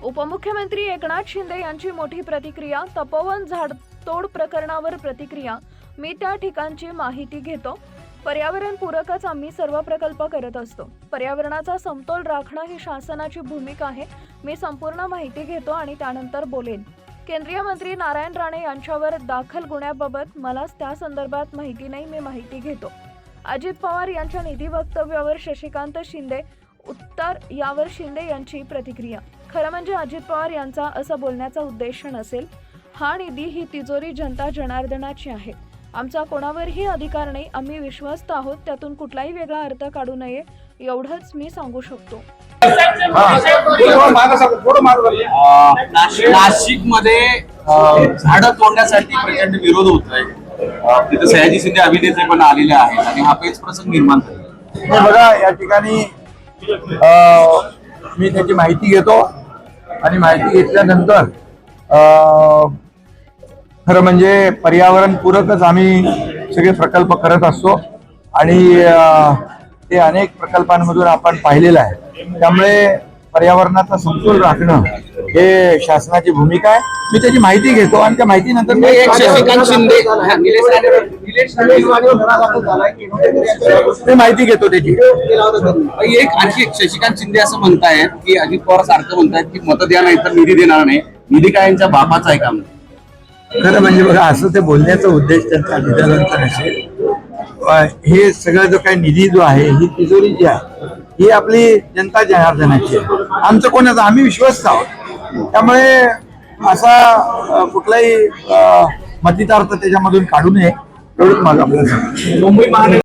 उपमुख्यमंत्री एकनाथ शिंदे यांची मोठी प्रतिक्रिया। तपोवन झाडतोड प्रकरणावर प्रतिक्रिया। मी त्या ठिकाणची माहिती घेतो। पर्यावरण पूरकच आम्ही सर्व प्रकल्प करत असतो। पर्यावरणाचा समतोल राखणं ही शासनाची भूमिका आहे। मी संपूर्ण माहिती घेतो आणि त्यानंतर बोलेन। केंद्रीय मंत्री नारायण राणे यांच्यावर दाखल गुन्ह्याबाबत मला त्या संदर्भात माहिती नाही, मी माहिती घेतो। अजित पवार यांच्या निधी वक्तव्यावर शशिकांत शिंदे उत्तर यावर शिंदे यांची प्रतिक्रिया। खरं म्हणजे अजित पवार यांचा असं बोलण्याचा उद्देश नसेल। हा निधी ही तिजोरी जनता जनार्दनाची आहे। आमचा कोणावरही अधिकार नाही। आम्ही विश्वस्त आहोत, त्यातून कुठलाही वेगळा अर्थ काढू नये एवढंच मी सांगू शकतो। नाशिक मध्ये झाडं तोडण्यासाठी प्रचंड विरोध होत आहे। तिथे सयाजी शिंदे अभिनेते पण आलेले आहेत आणि हा पेच प्रसंग निर्माण झाला। बघा, या ठिकाणी मी त्याची माहिती घेतो आणि माहिती घेतल्यानंतर खरं म्हणजे पर्यावरणपूरकच आम्ही सगळे प्रकल्प करत असतो आणि ते अनेक प्रकल्पांमधून आपण पाहिलेलं आहे। त्यामुळे पर्यावरणाचा समतोल राखणं हे शासनाची भूमिका आहे। मी त्याची माहिती घेतो आणि त्या माहितीनंतर मी शशिकांत शिंदे माहिती घेतो त्याची। आणखी एक शशिकांत शिंदे असं म्हणतायत की अजित पवार सारखं म्हणतायत की मत द्या नाही तर निधी देणार नाही। निधी काय यांच्या बापाचा आहे काम? खरं म्हणजे बघा, असं ते बोलण्याचा उद्देश त्यांचा निधनाचा नसेल। हे सगळं जो काही निधी जो आहे, ही तिजोरी जी आहे, ही आपली जनता जनार्दनाची आहे। आमचं कोणाचं, आम्ही विश्वस्त आहोत। त्यामुळे असा कुठलाही मतितार्थ त्याच्यामधून काढू नये एवढंच माझं आपल्याला सांगतो। मुंबई